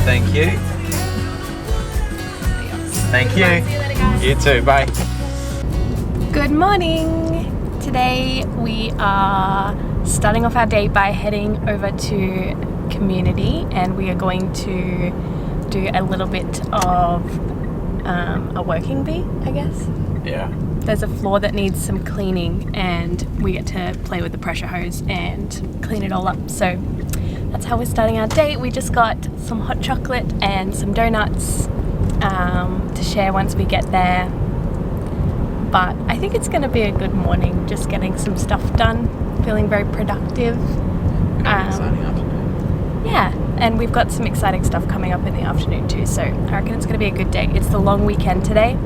Thank you. Thank you. See you later, guys. You too. Bye. Good morning. Today we are starting off our day by heading over to community, and we are going to do a little bit of a working bee, I guess. Yeah. There's a floor that needs some cleaning, and we get to play with the pressure hose and clean it all up. So that's how we're starting our day. We just got some hot chocolate and some donuts to share once we get there. But I think it's going to be a good morning, just getting some stuff done, feeling very productive. Exciting afternoon. Yeah, and we've got some exciting stuff coming up in the afternoon too, so I reckon it's going to be a good day. It's the long weekend today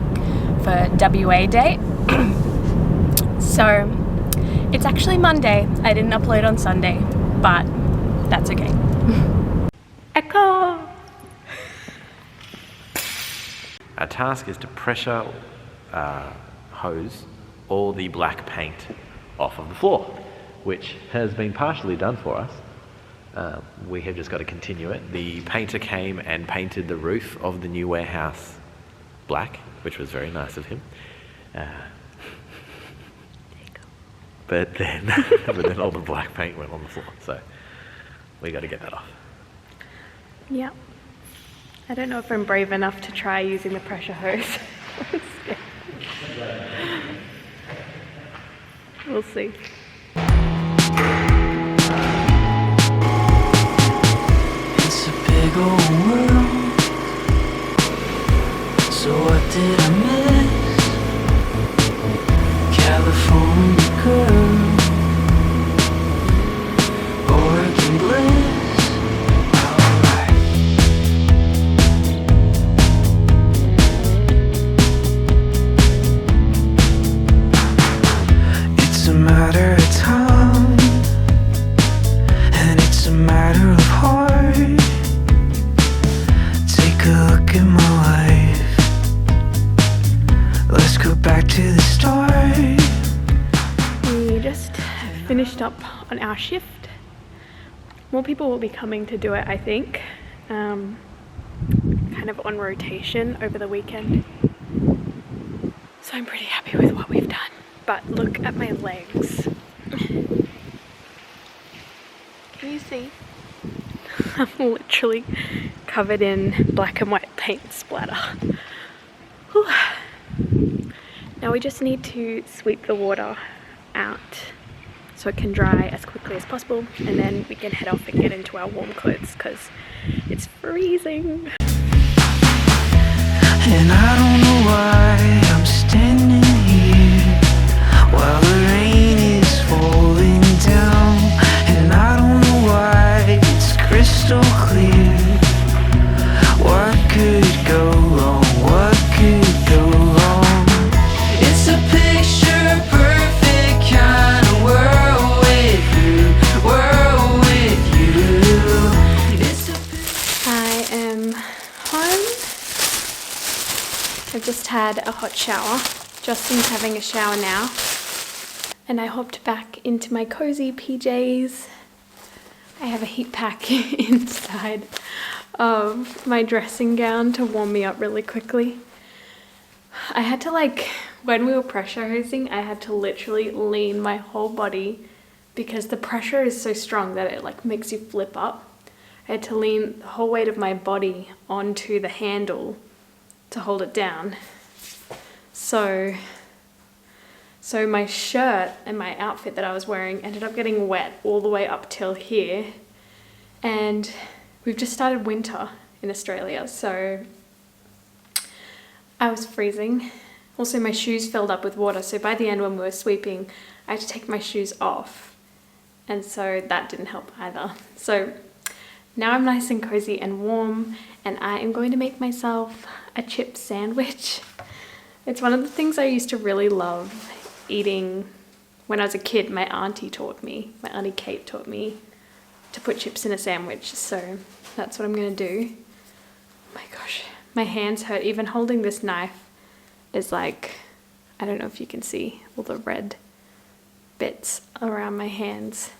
for WA Day. So it's actually Monday. I didn't upload on Sunday, but that's okay. Echo! Our task is to pressure hose all the black paint off of the floor, which has been partially done for us. We have just got to continue it. The painter came and painted the roof of the new warehouse black, which was very nice of him. But then all the black paint went on the floor, so we got to get that off. Yeah. I don't know if I'm brave enough to try using the pressure hose. We'll see. It's a big old world. So what did I miss? California girl, Oregon bliss. Alright. It's a matter of time, and it's a matter of heart. Take a look at my life. Let's go back to the start. We just finished up on our shift. More people will be coming to do it, I think. Kind of on rotation over the weekend. So I'm pretty happy with what we've done. But look at my legs. Can you see? I'm literally covered in black and white paint splatter. Whew. Now we just need to sweep the water out so it can dry as quickly as possible, and then we can head off and get into our warm clothes because it's freezing. And I don't know why I'm standing here while the rain is falling down. And I don't know why it's crystal clear. What could go wrong? What could go wrong? It's a picture perfect kind of world with you, world with you. It's a I am home. I've just had a hot shower. Justin's having a shower now. And I hopped back into my cozy PJs. I have a heat pack inside of my dressing gown to warm me up really quickly. I had to when we were pressure hosing, I had to literally lean my whole body because the pressure is so strong that it makes you flip up. I had to lean the whole weight of my body onto the handle to hold it down. So my shirt and my outfit that I was wearing ended up getting wet all the way up till here. And we've just started winter in Australia, so I was freezing. Also, my shoes filled up with water, so by the end when we were sweeping, I had to take my shoes off. And so that didn't help either. So now I'm nice and cozy and warm, and I am going to make myself a chip sandwich. It's one of the things I used to really love eating when I was a kid. My auntie Kate taught me to put chips in a sandwich, so that's what I'm gonna do. Oh my gosh, my hands hurt. Even holding this knife is I don't know if you can see all the red bits around my hands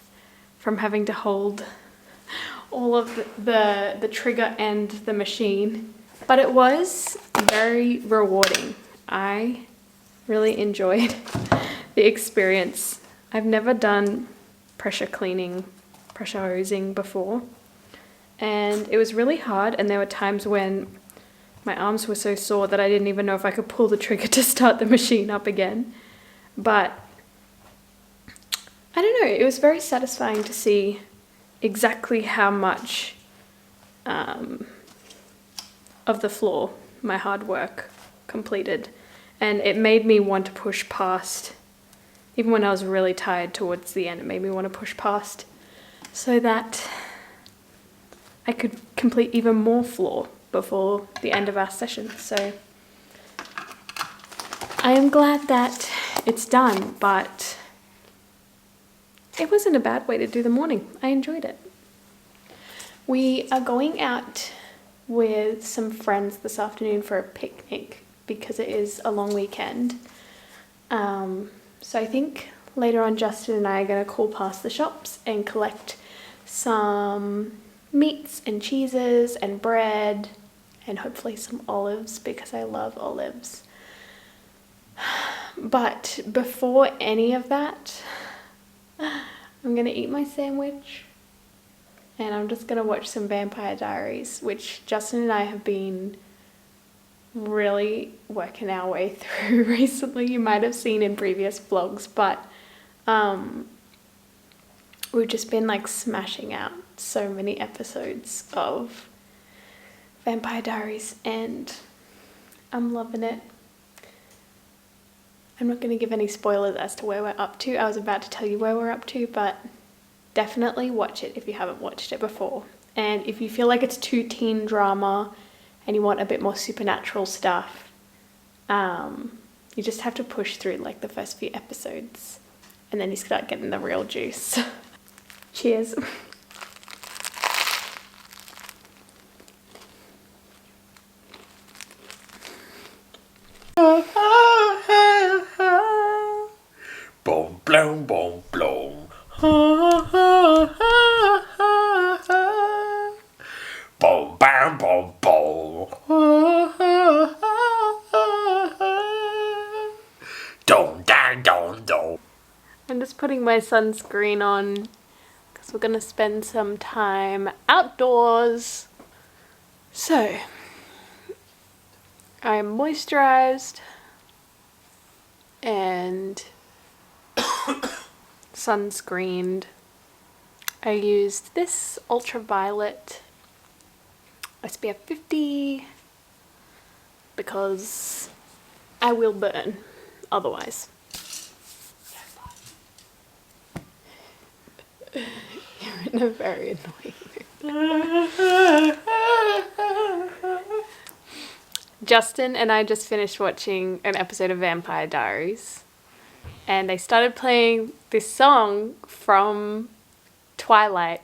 from having to hold all of the trigger and the machine. But it was very rewarding. I really enjoyed the experience. I've never done pressure cleaning, pressure hosing before. And it was really hard, and there were times when my arms were so sore that I didn't even know if I could pull the trigger to start the machine up again. But I don't know, it was very satisfying to see exactly how much of the floor my hard work completed. And it made me want to push past, even when I was really tired towards the end, it made me want to push past so that I could complete even more floor before the end of our session. So I am glad that it's done, but it wasn't a bad way to do the morning. I enjoyed it. We are going out with some friends this afternoon for a picnic because it is a long weekend. So I think later on Justin and I are going to call past the shops and collect some meats and cheeses and bread and hopefully some olives because I love olives. But before any of that, I'm gonna eat my sandwich and I'm just gonna watch some Vampire Diaries, which Justin and I have been really working our way through recently. You might have seen in previous vlogs, but we've just been like smashing out so many episodes of Vampire Diaries and I'm loving it. I'm not going to give any spoilers as to where we're up to. I was about to tell you where we're up to, but definitely watch it if you haven't watched it before. And if you feel like it's too teen drama and you want a bit more supernatural stuff, you just have to push through like the first few episodes and then you start getting the real juice. Cheers. Boom, bloom, boom, bloom. Boom, bam, boom, boom. Dom, dan, dom, dom. I'm just putting my sunscreen on because we're going to spend some time outdoors. So, I'm moisturized and sunscreened. I used this ultraviolet SPF 50 because I will burn otherwise. You're in a very annoying mood. Justin and I just finished watching an episode of Vampire Diaries and they started playing this song from Twilight.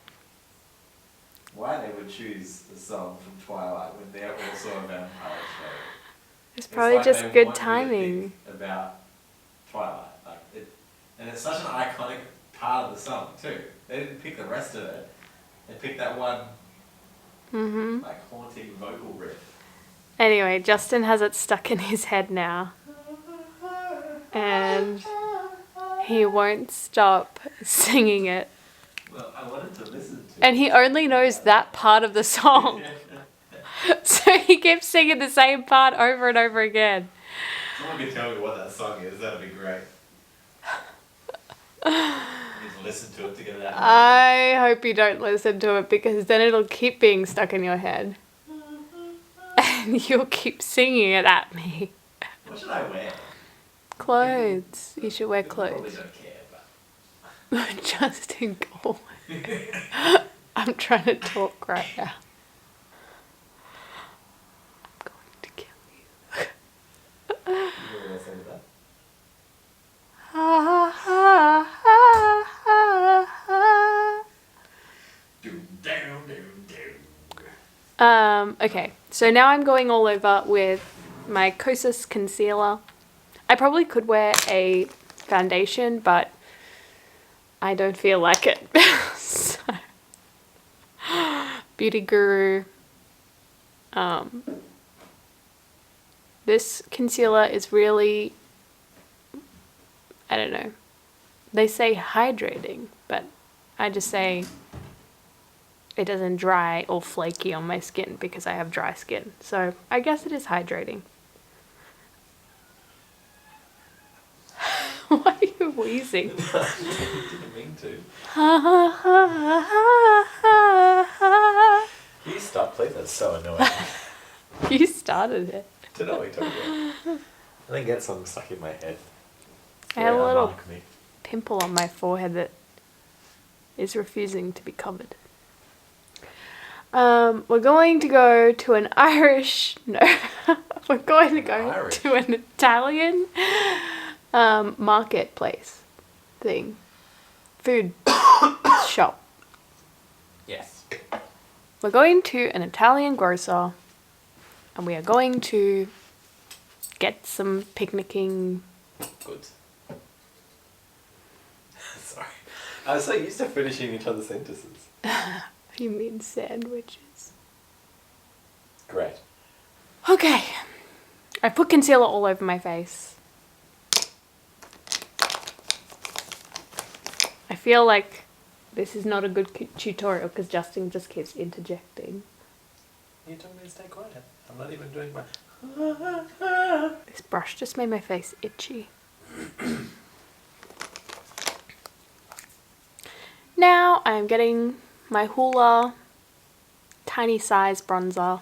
Why they would choose the song from Twilight when they're also a vampire show? It's probably like just they good want you to timing. think about Twilight, and it's such an iconic part of the song too. They didn't pick the rest of it. They picked that one, like haunting vocal riff. Anyway, Justin has it stuck in his head now. And he won't stop singing it. Well, I wanted to listen to it. And he only knows that part of the song. So he keeps singing the same part over and over again. Someone can tell me what that song is, that'd be great. You need to listen to it to get it out. I hope you don't listen to it because then it'll keep being stuck in your head. And you'll keep singing it at me. What should I wear? Clothes. You should wear People probably clothes. don't care, but... Justin, go away. I'm trying to talk right now. I'm going to kill you. You know what I say to that? Doom, down, doom, doom. Okay, so now I'm going all over with my Kosas concealer. I probably could wear a foundation, but I don't feel like it. So Beauty Guru. This concealer is really, I don't know, they say hydrating, but I just say it doesn't dry or flaky on my skin because I have dry skin. So I guess it is hydrating. Why are you wheezing? Didn't mean to. Can you stop, please? That's so annoying. You started it. I don't know what you're talking about. I think get something stuck in my head. I have a little Unlike me. pimple on my forehead that is refusing to be covered. We're going to go to an Irish... No. We're going to go Irish. to an Italian marketplace thing. Food shop. Yes. We're going to an Italian grocer and we are going to get some picnicking. Good. Sorry. I was so used to finishing each other's sentences. You mean sandwiches? Great. Okay. I put concealer all over my face. I feel like this is not a good tutorial because Justin just keeps interjecting. You told me to stay quiet. I'm not even doing my... This brush just made my face itchy. Now I'm getting my Hoola tiny size bronzer.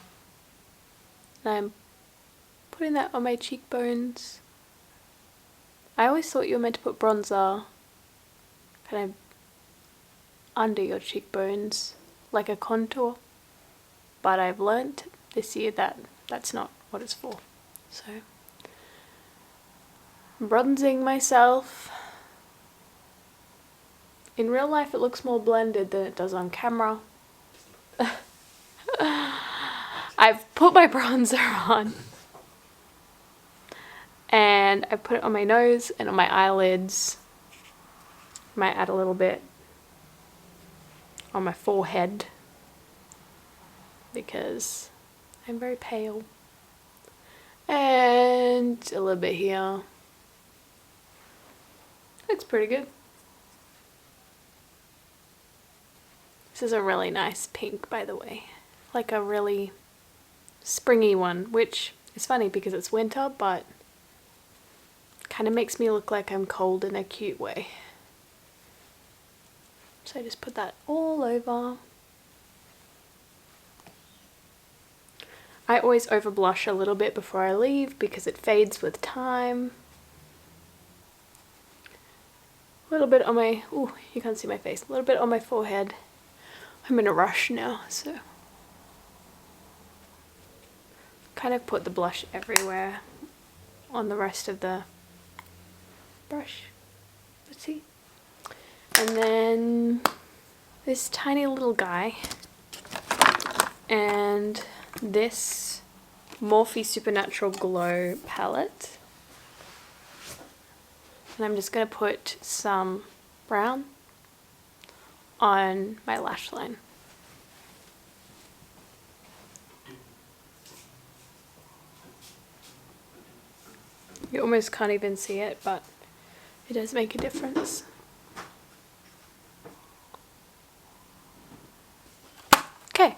And I'm putting that on my cheekbones. I always thought you were meant to put bronzer kind of under your cheekbones, like a contour. But I've learnt this year that that's not what it's for. So, I'm bronzing myself. In real life it looks more blended than it does on camera. I've put my bronzer on. And I put it on my nose and on my eyelids. Might add a little bit on my forehead because I'm very pale. And a little bit here. Looks pretty good. This is a really nice pink, by the way. Like a really springy one, which is funny because it's winter, but kind of makes me look like I'm cold in a cute way. So I just put that all over. I always over blush a little bit before I leave because it fades with time. A little bit on my, ooh, you can't see my face, a little bit on my forehead. I'm in a rush now, so kind of put the blush everywhere on the rest of the brush. Let's see. And then this tiny little guy and this Morphe Supernatural Glow palette. And I'm just going to put some brown on my lash line. You almost can't even see it, but it does make a difference. Okay.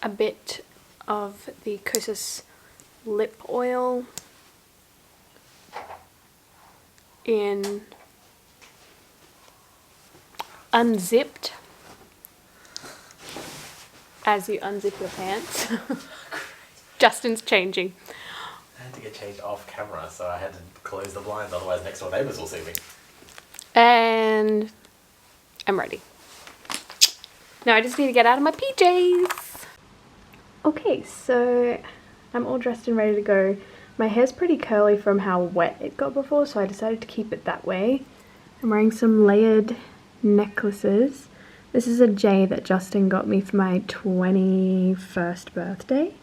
A bit of the Kosas lip oil in Unzipped, as you unzip your pants. Justin's changing. I had to get changed off camera, so I had to close the blinds, otherwise next door neighbours will see me. And I'm ready. Now I just need to get out of my PJs. Okay, so I'm all dressed and ready to go. My hair's pretty curly from how wet it got before, so I decided to keep it that way. I'm wearing some layered necklaces. This is a J that Justin got me for my 21st birthday.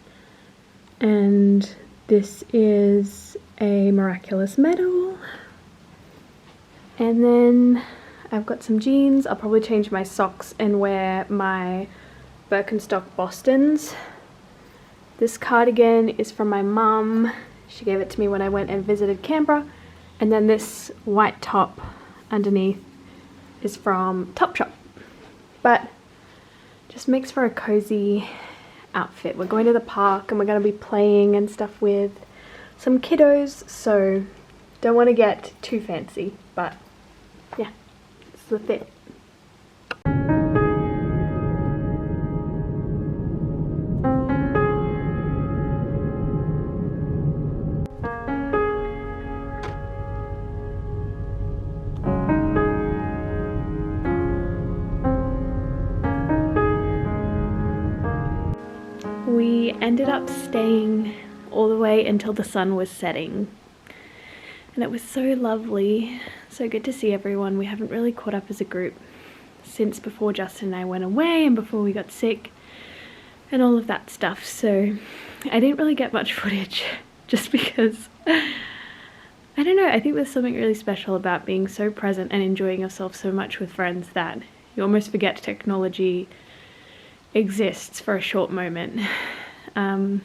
And this is a miraculous medal. And then I've got some jeans. I'll probably change my socks and wear my Birkenstock Bostons. This cardigan is from my mum. She gave it to me when I went and visited Canberra. And then this white top underneath is from Topshop. But just makes for a cozy outfit. We're going to the park and we're going to be playing and stuff with some kiddos, so don't want to get too fancy, but yeah, it's the fit. We ended up staying all the way until the sun was setting, and it was so lovely, so good to see everyone. We haven't really caught up as a group since before Justin and I went away and before we got sick and all of that stuff, so I didn't really get much footage just because I don't know, I think there's something really special about being so present and enjoying yourself so much with friends that you almost forget technology exists for a short moment. And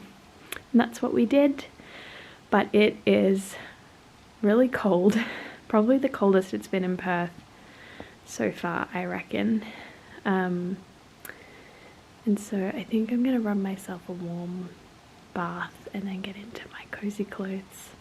that's what we did, but it is really cold, probably the coldest it's been in Perth so far, I reckon. And so I think I'm gonna run myself a warm bath and then get into my cozy clothes.